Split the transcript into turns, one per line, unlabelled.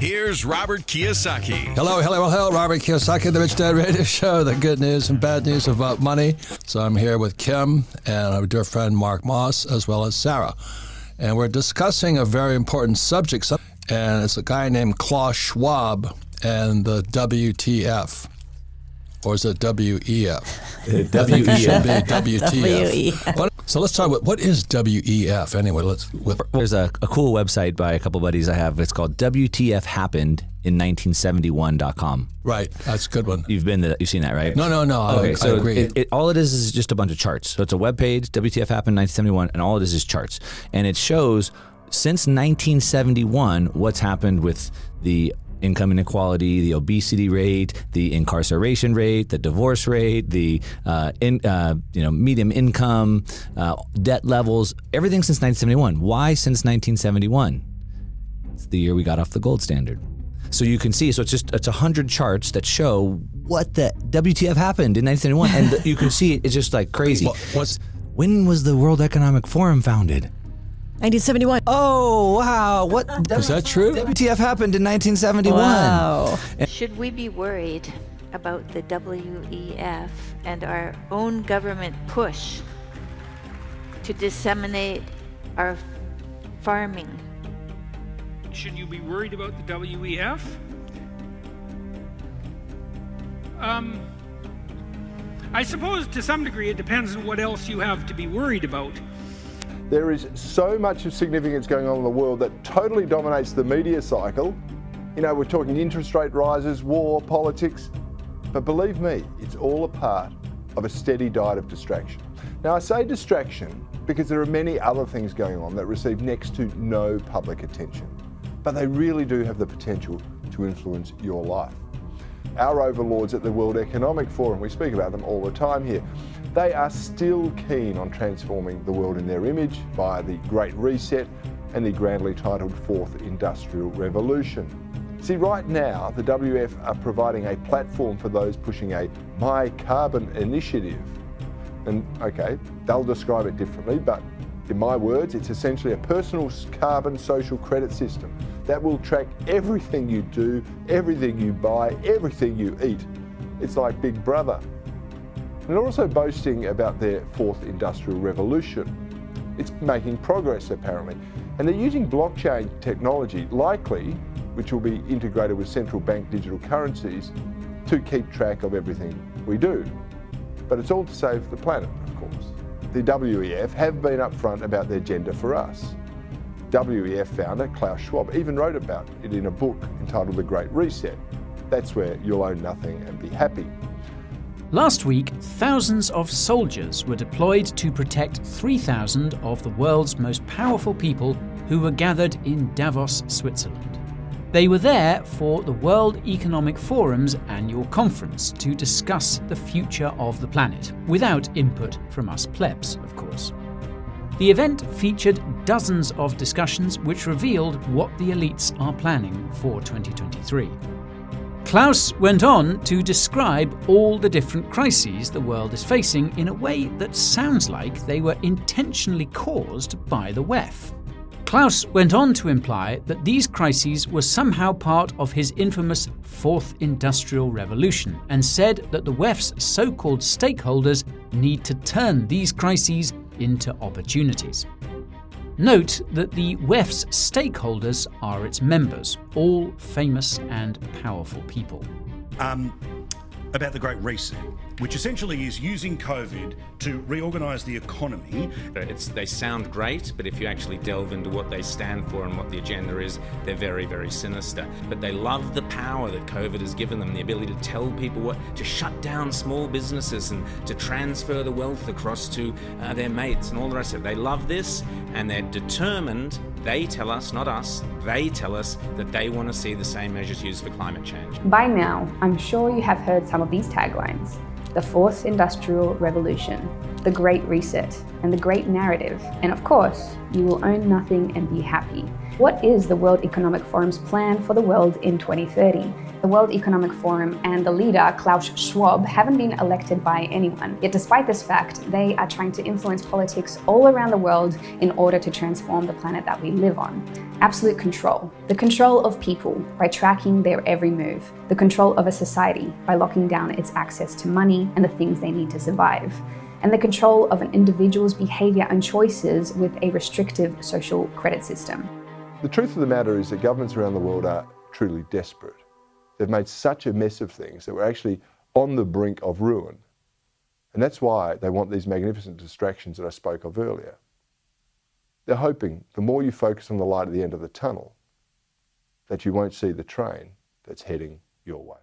Here's Robert Kiyosaki.
Hello, Robert Kiyosaki, the Rich Dad Radio Show, the good news and bad news about money. So I'm here with Kim and our dear friend Mark Moss, as well as Sarah. And we're discussing a very important subject, and it's a guy named Klaus Schwab and the WTF. Or is it WEF? I think it should be WTF. So let's talk about what is WEF anyway.
There's a cool website by a couple buddies I have. It's called WTFhappened in1971.com.
Right, that's a good one.
You've seen that, right?
No.
Okay, so
I agree.
All it is just a bunch of charts. So it's a web page, WTF happened 1971, and all it is charts. And it shows since 1971 what's happened with the income inequality, the obesity rate, the incarceration rate, the divorce rate, the medium income, debt levels, everything since 1971. Why since 1971? It's the year we got off the gold standard. So you can see, it's 100 charts that show what the WTF happened in 1971, and you can see it's just like crazy. When was the World Economic Forum founded?
1971.
Oh, wow. What?
Is that true?
WTF happened in 1971.
Wow.
Should we be worried about the WEF and our own government push to disseminate our farming?
Should you be worried about the WEF? I suppose to some degree it depends on what else you have to be worried about.
There is so much of significance going on in the world that totally dominates the media cycle. We're talking interest rate rises, war, politics. But believe me, it's all a part of a steady diet of distraction. Now, I say distraction because there are many other things going on that receive next to no public attention. But they really do have the potential to influence your life. Our overlords at the World Economic Forum, we speak about them all the time here, they are still keen on transforming the world in their image via the Great Reset and the grandly titled Fourth Industrial Revolution. See, right now, the WEF are providing a platform for those pushing a My Carbon initiative. And okay, they'll describe it differently, but in my words, it's essentially a personal carbon social credit system that will track everything you do, everything you buy, everything you eat. It's like Big Brother. And they're also boasting about their fourth industrial revolution. It's making progress, apparently. And they're using blockchain technology, likely, which will be integrated with central bank digital currencies, to keep track of everything we do. But it's all to save the planet, of course. The WEF have been upfront about their agenda for us. WEF founder Klaus Schwab even wrote about it in a book entitled The Great Reset. That's where you'll own nothing and be happy.
Last week, thousands of soldiers were deployed to protect 3,000 of the world's most powerful people who were gathered in Davos, Switzerland. They were there for the World Economic Forum's annual conference to discuss the future of the planet, without input from us plebs, of course. The event featured dozens of discussions which revealed what the elites are planning for 2023. Klaus went on to describe all the different crises the world is facing in a way that sounds like they were intentionally caused by the WEF. Klaus went on to imply that these crises were somehow part of his infamous Fourth Industrial Revolution, and said that the WEF's so-called stakeholders need to turn these crises into opportunities. Note that the WEF's stakeholders are its members, all famous and powerful people.
About the Great Reset, which essentially is using COVID to reorganise the economy.
They sound great, but if you actually delve into what they stand for and what the agenda is, they're very, very sinister. But they love the power that COVID has given them, the ability to tell people to shut down small businesses and to transfer the wealth across to their mates and all the rest of it. They love this, and they're determined. They tell us, not us, they tell us that they want to see the same measures used for climate change.
By now, I'm sure you have heard some of these taglines. The Fourth Industrial Revolution, the Great Reset and the Great Narrative, and of course, you will own nothing and be happy. What is the World Economic Forum's plan for the world in 2030? The World Economic Forum and the leader, Klaus Schwab, haven't been elected by anyone. Yet despite this fact, they are trying to influence politics all around the world in order to transform the planet that we live on. Absolute control. The control of people by tracking their every move. The control of a society by locking down its access to money and the things they need to survive. And the control of an individual's behavior and choices with a restrictive social credit system.
The truth of the matter is that governments around the world are truly desperate. They've made such a mess of things that we're actually on the brink of ruin. And that's why they want these magnificent distractions that I spoke of earlier. They're hoping the more you focus on the light at the end of the tunnel, that you won't see the train that's heading your way.